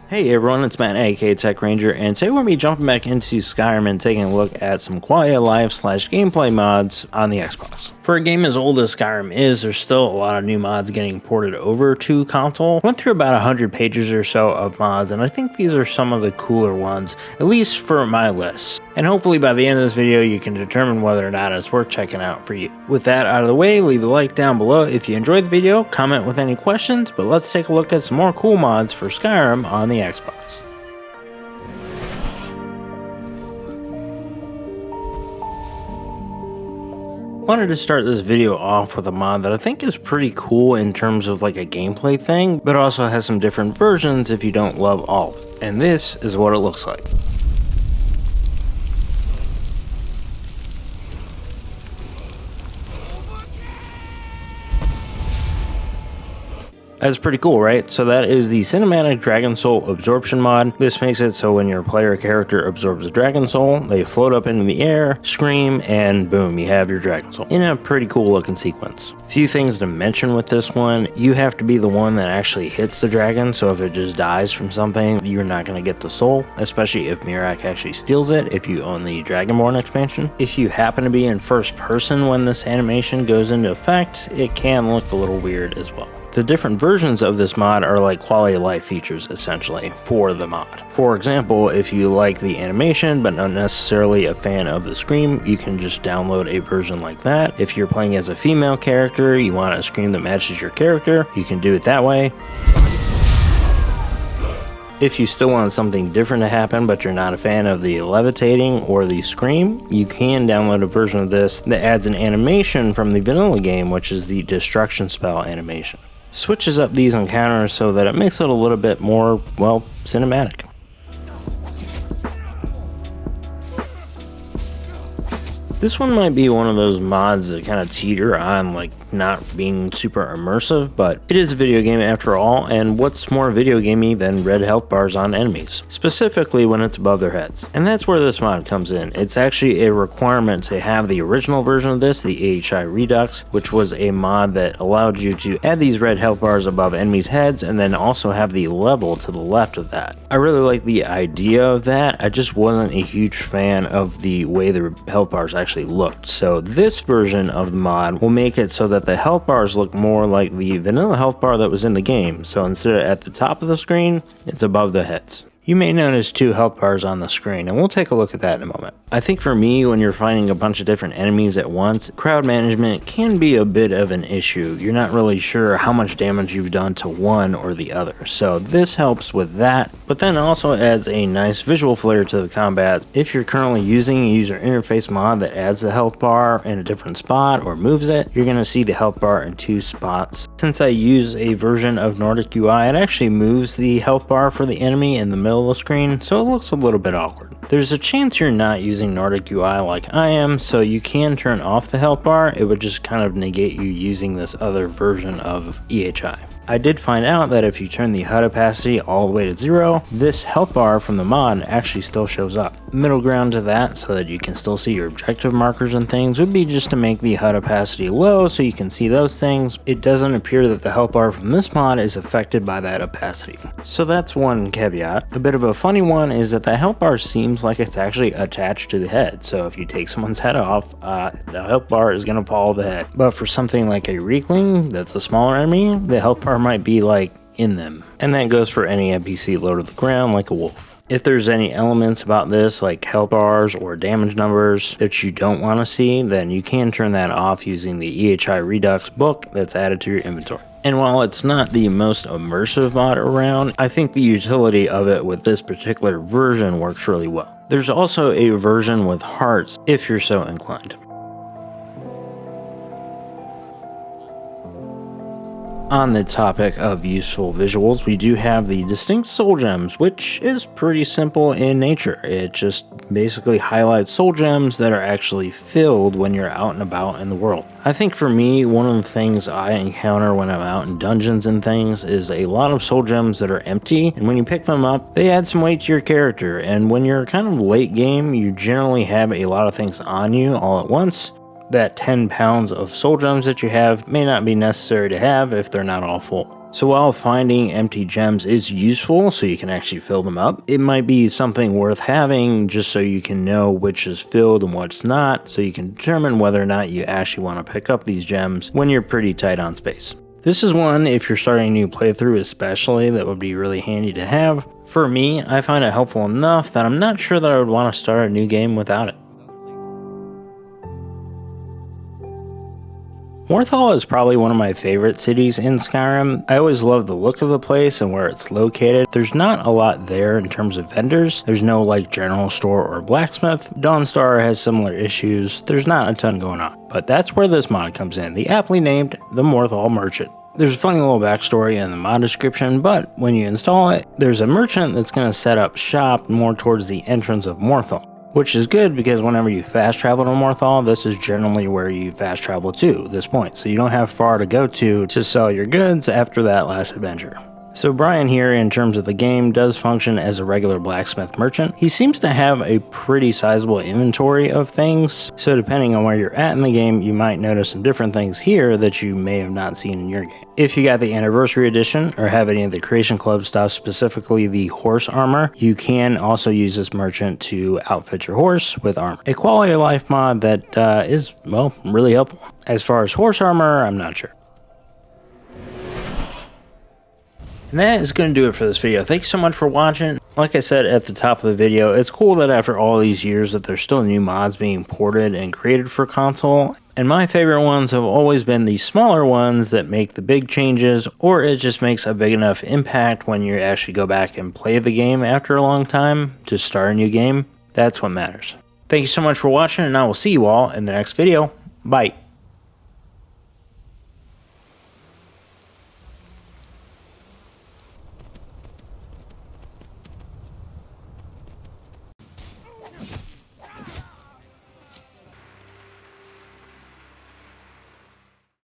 Hey everyone, it's Matt, aka Tech Ranger, and today we're going to be jumping back into Skyrim and taking a look at some quality of life / gameplay mods on the Xbox. For a game as old as Skyrim is, there's still a lot of new mods getting ported over to console. Went through about 100 pages or so of mods, and I think these are some of the cooler ones, at least for my list. And hopefully by the end of this video you can determine whether or not it's worth checking out for you. With that out of the way, leave a like down below if you enjoyed the video, comment with any questions, but let's take a look at some more cool mods for Skyrim on the Xbox. Wanted to start this video off with a mod that I think is pretty cool in terms of like a gameplay thing, but also has some different versions if you don't love all of it. And this is what it looks like. That's pretty cool, right? So that is the Cinematic Dragon Soul Absorption mod. This makes it so when your player character absorbs a dragon soul, they float up into the air, scream, and boom, you have your dragon soul in a pretty cool looking sequence. Few things to mention with this one. You have to be the one that actually hits the dragon, so if it just dies from something, you're not going to get the soul, especially if Mirak actually steals it if you own the Dragonborn expansion. If you happen to be in first person when this animation goes into effect, it can look a little weird as well. The different versions of this mod are like quality of life features essentially for the mod. For example, if you like the animation but not necessarily a fan of the scream, you can just download a version like that. If you're playing as a female character, you want a scream that matches your character, you can do it that way. If you still want something different to happen but you're not a fan of the levitating or the scream, you can download a version of this that adds an animation from the vanilla game, which is the destruction spell animation. Switches up these encounters so that it makes it a little bit more, well, cinematic. This one might be one of those mods that kind of teeter on like not being super immersive, but it is a video game after all, and what's more video gamey than red health bars on enemies, specifically when it's above their heads. And that's where this mod comes in. It's actually a requirement to have the original version of this, the EHI Redux, which was a mod that allowed you to add these red health bars above enemies' heads and then also have the level to the left of that. I really like the idea of that. I just wasn't a huge fan of the way the health bars actually looked. So this version of the mod will make it so that the health bars look more like the vanilla health bar that was in the game. So instead of at the top of the screen, it's above the heads. You may notice 2 health bars on the screen, and we'll take a look at that in a moment. I think for me, when you're fighting a bunch of different enemies at once, crowd management can be a bit of an issue. You're not really sure how much damage you've done to one or the other, so this helps with that, but then also adds a nice visual flair to the combat. If you're currently using a user interface mod that adds the health bar in a different spot or moves it, you're going to see the health bar in 2 spots. Since I use a version of Nordic UI, it actually moves the health bar for the enemy in the middle of the screen, so it looks a little bit awkward. There's a chance you're not using Nordic UI like I am, so you can turn off the health bar. It would just kind of negate you using this other version of EHI. I did find out that if you turn the HUD opacity all the way to 0, this health bar from the mod actually still shows up. Middle ground to that, so that you can still see your objective markers and things, would be just to make the HUD opacity low so you can see those things. It doesn't appear that the health bar from this mod is affected by that opacity. So that's one caveat. A bit of a funny one is that the health bar seems like it's actually attached to the head, so if you take someone's head off, the health bar is going to follow the head. But for something like a Reekling that's a smaller enemy, the health bar might be like in them. And that goes for any NPC low to the ground like a wolf. If there's any elements about this like health bars or damage numbers that you don't want to see, then you can turn that off using the EHI Redux book that's added to your inventory. And while it's not the most immersive mod around, I think the utility of it with this particular version works really well. There's also a version with hearts if you're so inclined. On the topic of useful visuals, we do have the distinct soul gems, which is pretty simple in nature. It just basically highlights soul gems that are actually filled when you're out and about in the world. I think for me, one of the things I encounter when I'm out in dungeons and things is a lot of soul gems that are empty, and when you pick them up, they add some weight to your character, and when you're kind of late game, you generally have a lot of things on you all at once. That 10 pounds of soul gems that you have may not be necessary to have if they're not all full. So while finding empty gems is useful so you can actually fill them up, it might be something worth having just so you can know which is filled and what's not, so you can determine whether or not you actually want to pick up these gems when you're pretty tight on space. This is one, if you're starting a new playthrough especially, that would be really handy to have. For me, I find it helpful enough that I'm not sure that I would want to start a new game without it. Morthal is probably one of my favorite cities in Skyrim. I always love the look of the place and where it's located. There's not a lot there in terms of vendors. There's no like general store or blacksmith. Dawnstar has similar issues. There's not a ton going on. But that's where this mod comes in, the aptly named the Morthal Merchant. There's a funny little backstory in the mod description, but when you install it, there's a merchant that's going to set up shop more towards the entrance of Morthal. Which is good because whenever you fast travel to Morthal, this is generally where you fast travel to at this point, so you don't have far to go to sell your goods after that last adventure. So Brian here, in terms of the game, does function as a regular blacksmith merchant. He seems to have a pretty sizable inventory of things, so depending on where you're at in the game, you might notice some different things here that you may have not seen in your game. If you got the Anniversary Edition, or have any of the Creation Club stuff, specifically the horse armor, you can also use this merchant to outfit your horse with armor. A quality of life mod that is, well, really helpful. As far as horse armor, I'm not sure. And that is going to do it for this video. Thank you so much for watching. Like I said at the top of the video, it's cool that after all these years that there's still new mods being ported and created for console. And my favorite ones have always been the smaller ones that make the big changes, or it just makes a big enough impact when you actually go back and play the game after a long time to start a new game. That's what matters. Thank you so much for watching, and I will see you all in the next video. Bye.